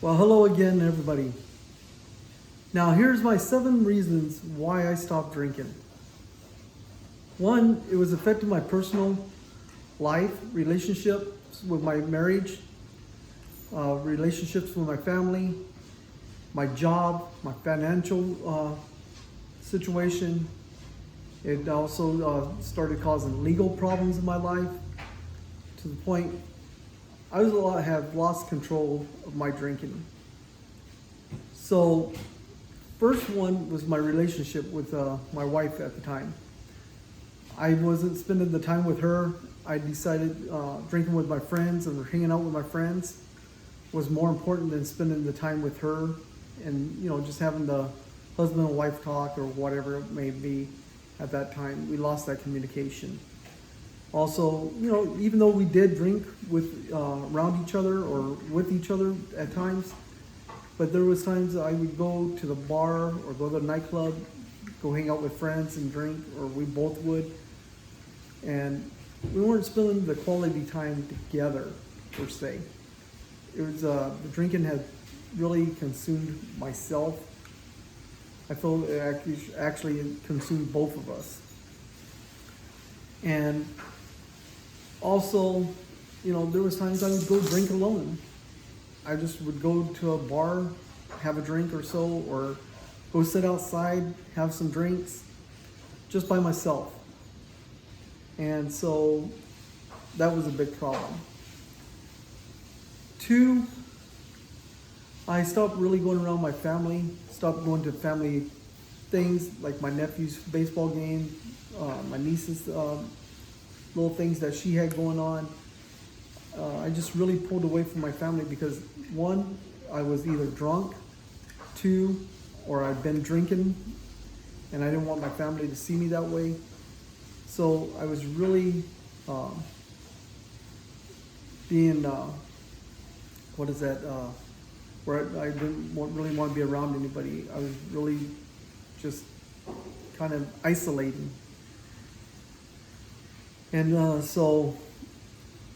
Well, hello again, everybody. Now, here's my 7 reasons why I stopped drinking. 1, it was affecting my personal life, relationships with my marriage, relationships with my family, my job, my financial situation. It also started causing legal problems in my life to the point have lost control of my drinking. So, first one was my relationship with my wife at the time. I wasn't spending the time with her. I decided drinking with my friends and hanging out with my friends was more important than spending the time with her and, just having the husband and wife talk or whatever it may be at that time. We lost that communication. Also, even though we did drink with around each other or with each other at times, but there was times I would go to the bar or go to the nightclub, go hang out with friends and drink, or we both would. And we weren't spending the quality time together, per se. It was, the drinking had really consumed myself. I felt it actually consumed both of us. And also, there was times I would go drink alone. I just would go to a bar, have a drink or so, or go sit outside, have some drinks, just by myself. And so that was a big problem. 2, I stopped really going around my family, stopped going to family things like my nephew's baseball game, my niece's little things that she had going on. I just really pulled away from my family because 1, I was either drunk, 2, or I'd been drinking and I didn't want my family to see me that way. So I was really being, where I didn't really want to be around anybody. I was really just kind of isolating. And so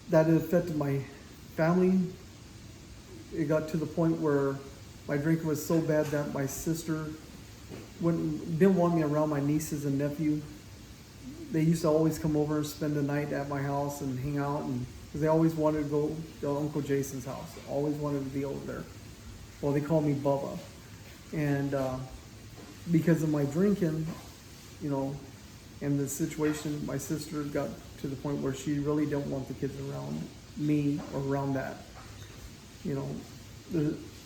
that affected my family. It got to the point where my drinking was so bad that my sister didn't want me around my nieces and nephew. They used to always come over and spend the night at my house and hang out, and because they always wanted to go to Uncle Jason's house. Always wanted to be over there. Well, they called me Bubba. And because of my drinking, and the situation, my sister got to the point where she really didn't want the kids around me or around that.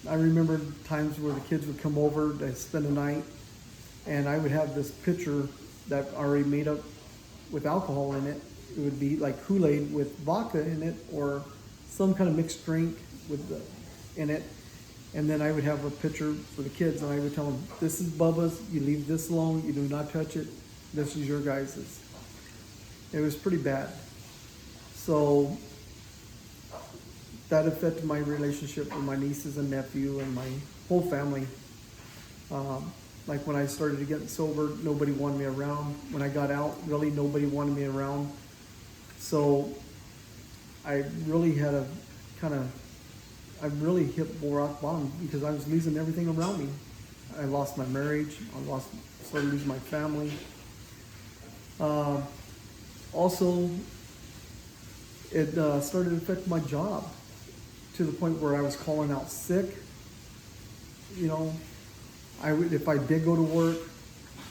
I remember times where the kids would come over to spend the night, and I would have this pitcher that I already made up with alcohol in it. It would be like Kool-Aid with vodka in it, or some kind of mixed drink in it. And then I would have a pitcher for the kids, and I would tell them, "This is Bubba's. You leave this alone. You do not touch it. This is your guys's." It was pretty bad. So that affected my relationship with my nieces and nephew and my whole family. Like when I started getting sober, nobody wanted me around. When I got out, really nobody wanted me around. So I really had I really hit rock bottom because I was losing everything around me. I lost my marriage. Started losing my family. Also, it started to affect my job to the point where I was calling out sick. If I did go to work,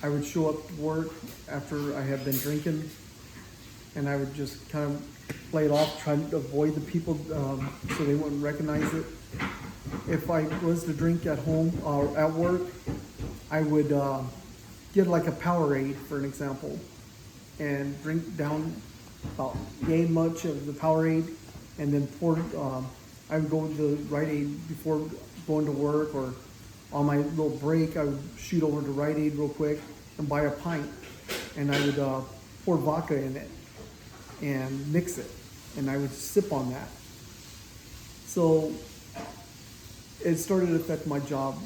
I would show up to work after I had been drinking, and I would just kind of play it off, trying to avoid the people so they wouldn't recognize it. If I was to drink at home or at work, I would get like a Powerade, for an example, and drink down about yay much of the Powerade, and then I would go to the Rite Aid before going to work, or on my little break, I would shoot over to Rite Aid real quick and buy a pint, and I would pour vodka in it and mix it, and I would sip on that. So it started to affect my job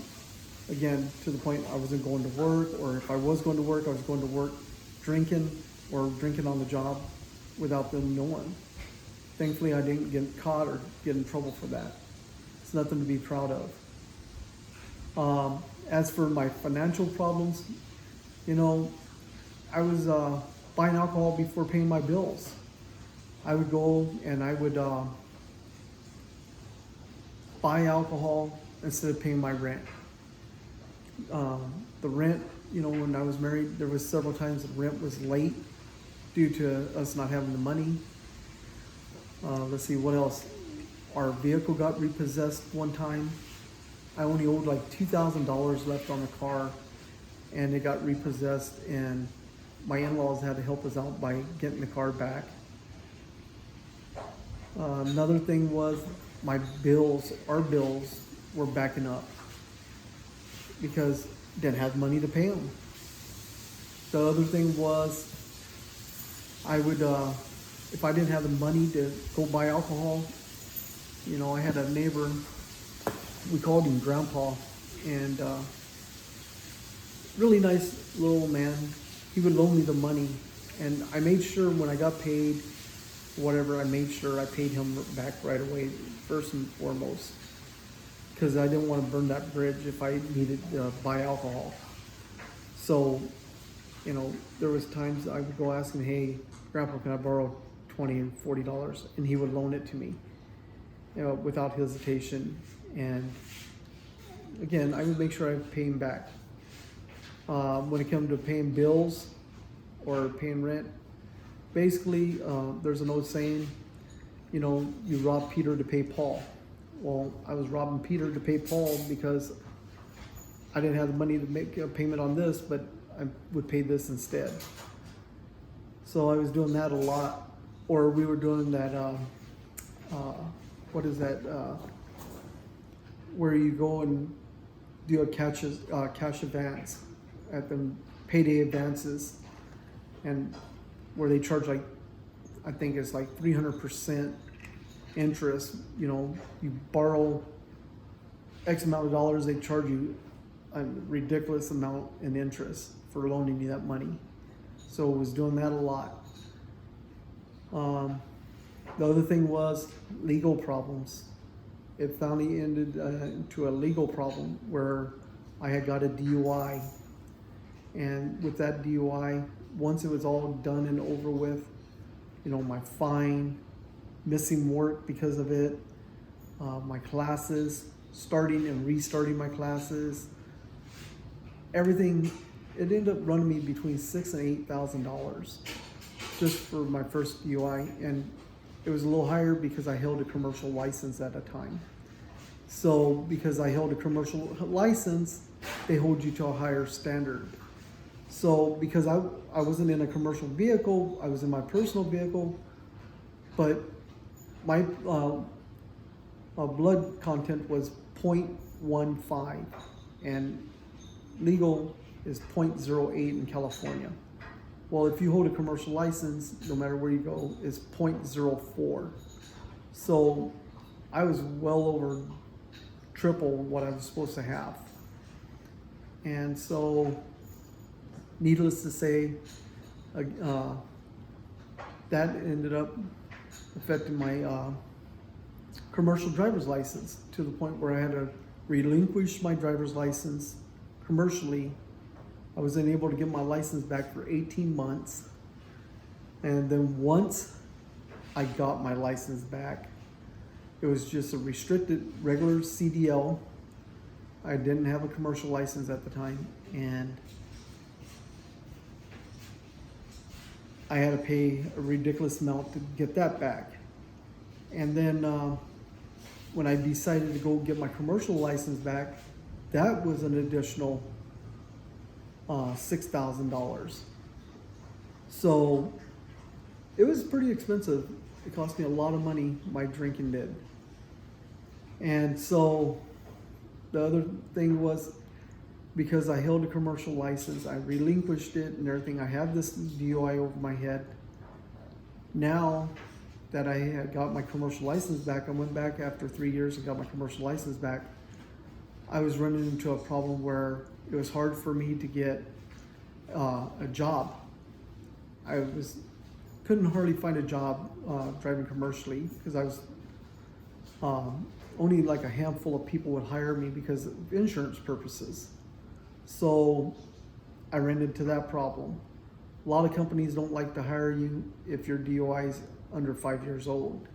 again, to the point I wasn't going to work, or if I was going to work, I was going to work drinking or drinking on the job without them knowing. Thankfully, I didn't get caught or get in trouble for that. It's nothing to be proud of. As for my financial problems, you know, I was buying alcohol before paying my bills. I would go and I would buy alcohol instead of paying my rent. The rent, you know, when I was married, there was several times the rent was late due to us not having the money. Let's see, what else? Our vehicle got repossessed one time. I only owed like $2,000 left on the car, and it got repossessed, and my in-laws had to help us out by getting the car back. Another thing was our bills were backing up because didn't have money to pay them. The other thing was I would, if I didn't have the money to go buy alcohol, you know, I had a neighbor, we called him Grandpa, and really nice little man. He would loan me the money, and I made sure when I got paid, whatever, I made sure I paid him back right away, first and foremost, because I didn't want to burn that bridge if I needed to buy alcohol. So, you know, there was times I would go ask him, hey, Grandpa, can I borrow $20 and $40? And he would loan it to me, you know, without hesitation. And again, I would make sure I pay him back. When it comes to paying bills or paying rent, basically, there's an old saying, you know, you rob Peter to pay Paul. Well, I was robbing Peter to pay Paul because I didn't have the money to make a payment on this, but I would pay this instead. So I was doing that a lot. Or we were doing that, what is that, where you go and do a cash advance at the payday advances, and where they charge like, I think it's like 300% interest. You know, you borrow X amount of dollars, they charge you a ridiculous amount in interest for loaning you that money. So I was doing that a lot. The other thing was legal problems. It finally ended into a legal problem where I had got a DUI. And with that DUI, once it was all done and over with, you know, my fine, missing work because of it, my classes, starting and restarting my classes, everything, it ended up running me between $6,000 and $8,000 just for my first DUI. And it was a little higher because I held a commercial license at a time. So because I held a commercial license, they hold you to a higher standard. So because I wasn't in a commercial vehicle, I was in my personal vehicle, but my blood content was 0.15, and legal is 0.08 in California. Well, if you hold a commercial license, no matter where you go, it's 0.04. So I was well over triple what I was supposed to have. And so, needless to say, that ended up affecting my commercial driver's license to the point where I had to relinquish my driver's license commercially. I was unable to get my license back for 18 months. And then once I got my license back, it was just a restricted regular CDL. I didn't have a commercial license at the time, and I had to pay a ridiculous amount to get that back. And then when I decided to go get my commercial license back, that was an additional $6,000. So it was pretty expensive. It cost me a lot of money, my drinking did. And so the other thing was, because I held a commercial license, I relinquished it and everything. I had this DUI over my head. Now that I had got my commercial license back, I went back after 3 years and got my commercial license back. I was running into a problem where it was hard for me to get a job. I couldn't hardly find a job driving commercially because I was only like a handful of people would hire me because of insurance purposes. So I ran into that problem. A lot of companies don't like to hire you if your DUI is under 5 years old.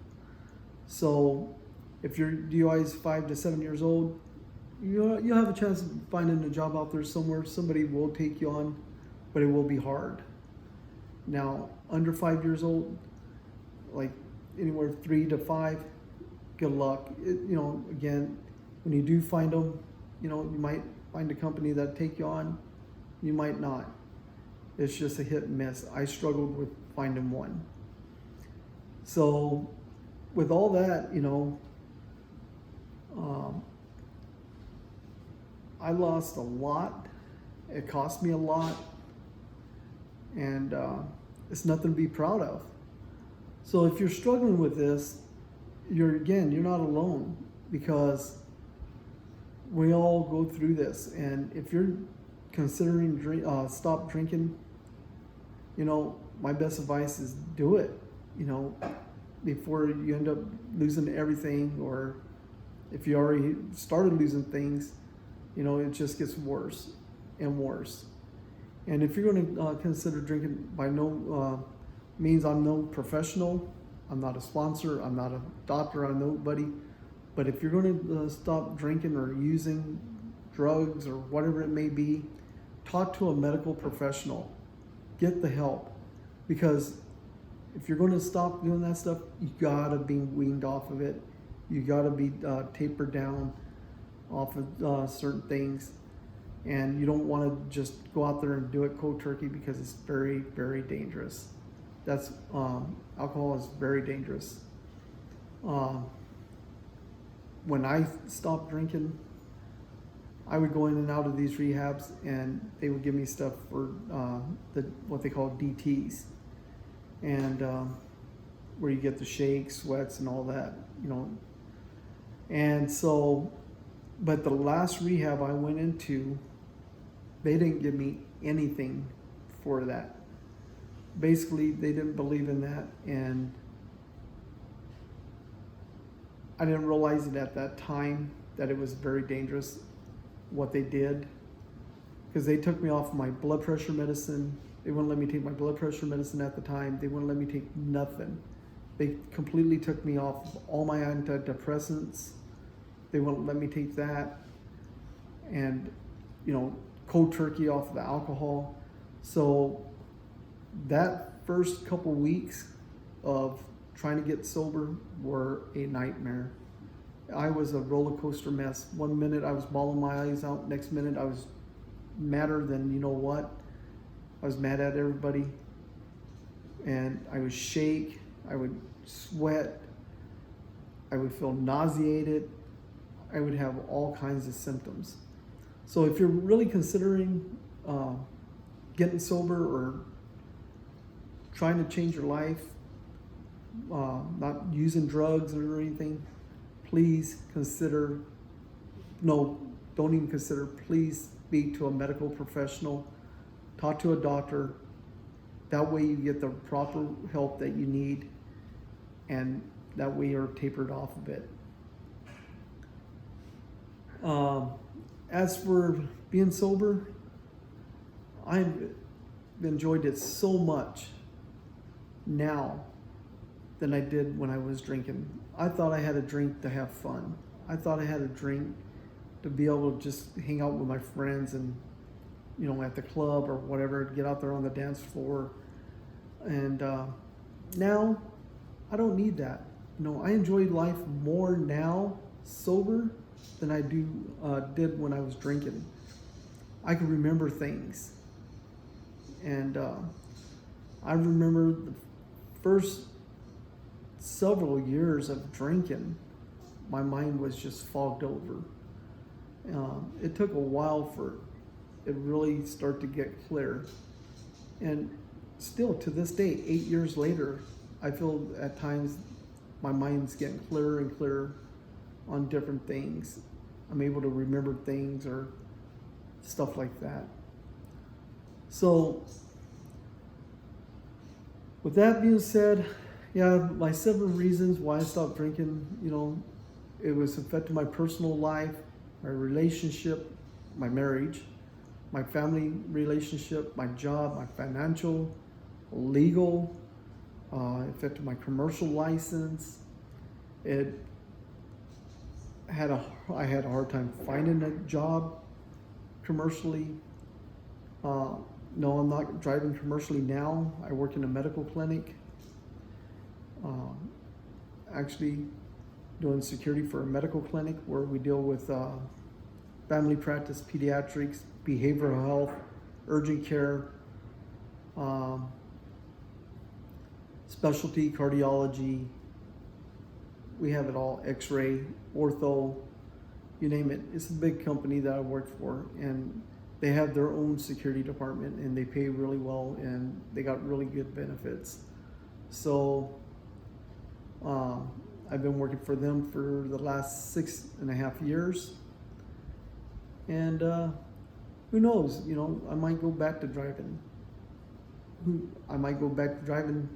So if your DUI is 5 to 7 years old, you'll have a chance of finding a job out there somewhere. Somebody will take you on, but it will be hard. Now, under 5 years old, like anywhere 3 to 5, good luck. Again, when you do find them, you might find a company that take you on, you might not. It's just a hit and miss. I struggled with finding one. So with all that, I lost a lot. It cost me a lot. And it's nothing to be proud of. So if you're struggling with this, you're not alone, because we all go through this. And if you're considering stop drinking, my best advice is do it, before you end up losing everything, or if you already started losing things, it just gets worse and worse. And if you're going to consider drinking, by no means, I'm no professional, I'm not a sponsor, I'm not a doctor, I'm nobody, but if you're going to stop drinking or using drugs or whatever it may be, talk to a medical professional. Get the help, because if you're going to stop doing that stuff, you gotta be weaned off of it. You gotta be tapered down off of certain things, and you don't want to just go out there and do it cold turkey, because it's very, very dangerous. That's alcohol is very dangerous. When I stopped drinking, I would go in and out of these rehabs, and they would give me stuff for what they call DTs, and where you get the shakes, sweats, and all that, And so, but the last rehab I went into, they didn't give me anything for that. Basically, they didn't believe in that, and I didn't realize it at that time that it was very dangerous what they did, because they took me off my blood pressure medicine. They wouldn't let me take my blood pressure medicine at the time. They wouldn't let me take nothing. They completely took me off all my antidepressants. They wouldn't let me take that, and cold turkey off the alcohol. So that first couple weeks of trying to get sober were a nightmare. I was a roller coaster mess. 1 minute I was bawling my eyes out. Next minute I was madder than you know what. I was mad at everybody. And I would shake. I would sweat. I would feel nauseated. I would have all kinds of symptoms. So if you're really considering getting sober or trying to change your life, not using drugs or anything, please consider, no, don't even consider, please speak to a medical professional, talk to a doctor. That way you get the proper help that you need, and that way you're tapered off a bit. As for being sober, I've enjoyed it so much now than I did when I was drinking. I thought I had a drink to have fun. I thought I had a drink to be able to just hang out with my friends and, at the club or whatever, get out there on the dance floor. And now I don't need that. I enjoy life more now sober than I did when I was drinking. I can remember things. And I remember the first several years of drinking, my mind was just fogged over. It took a while for it really start to get clear. And still to this day, 8 years later, I feel at times my mind's getting clearer and clearer on different things. I'm able to remember things or stuff like that. So with that being said, yeah, my 7 reasons why I stopped drinking, it was affecting my personal life, my relationship, my marriage, my family relationship, my job, my financial, legal, affected my commercial license. I had a hard time finding a job commercially. No, I'm not driving commercially now. I work in a medical clinic. Actually doing security for a medical clinic where we deal with family practice, pediatrics, behavioral health, urgent care, specialty cardiology. We have it all, x-ray, ortho, you name it. It's a big company that I work for, and they have their own security department, and they pay really well, and they got really good benefits. So I've been working for them for the last 6.5 years, and who knows, you know, I might go back to driving. I might go back to driving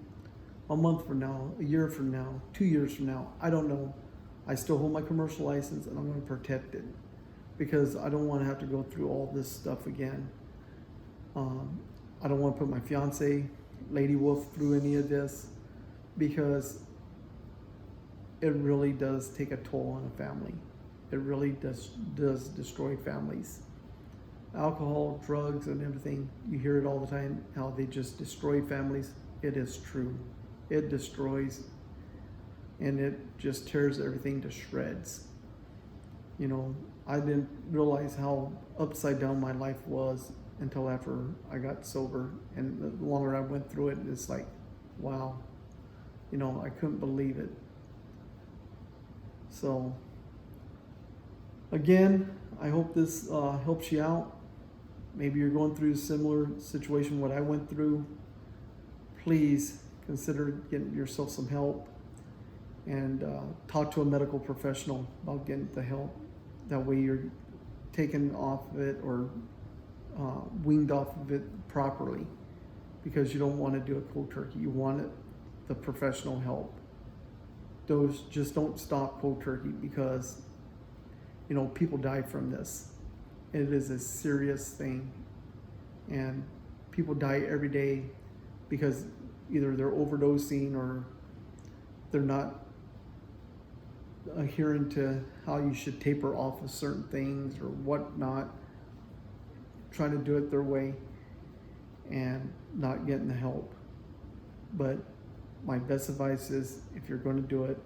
a month from now, a year from now, 2 years from now. I don't know. I still hold my commercial license, and I'm going to protect it because I don't want to have to go through all this stuff again. I don't want to put my fiance, Lady Wolf, through any of this because it really does take a toll on a family. It really does destroy families. Alcohol, drugs, and everything, you hear it all the time, how they just destroy families. It is true. It destroys, and it just tears everything to shreds. You know, I didn't realize how upside down my life was until after I got sober, and the longer I went through it, it's like, wow, you know, I couldn't believe it. So again, I hope this helps you out. Maybe you're going through a similar situation what I went through. Please consider getting yourself some help, and talk to a medical professional about getting the help. That way you're taken off of it or weaned off of it properly, because you don't want to do it cold turkey. You want the professional help. Those just don't stop cold turkey, because you know, people die from this. It is a serious thing, and people die every day because either they're overdosing or they're not adhering to how you should taper off of certain things or whatnot, trying to do it their way and not getting the help. But my best advice is, if you're going to do it,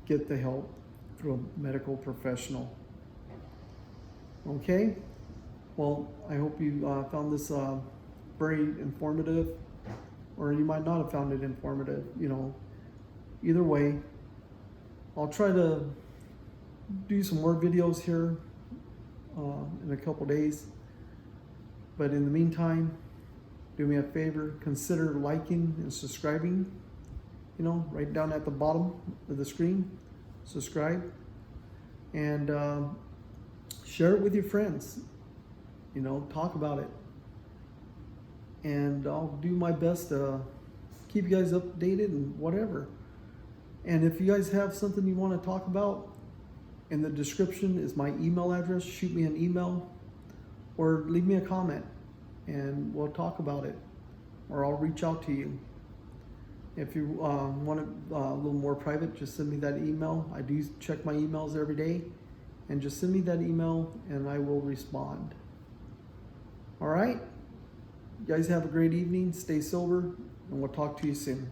get the help through a medical professional. Okay? Well, I hope you found this very informative, or you might not have found it informative. You know, either way, I'll try to do some more videos here in a couple days. But in the meantime, do me a favor, consider liking and subscribing. You know, right down at the bottom of the screen, subscribe, and share it with your friends. You know, talk about it, and I'll do my best to keep you guys updated and whatever. And if you guys have something you want to talk about, in the description is my email address. Shoot me an email or leave me a comment, and we'll talk about it, or I'll reach out to you. If you want it a little more private, just send me that email. I do check my emails every day, and just send me that email and I will respond. All right? You guys have a great evening. Stay sober, and we'll talk to you soon.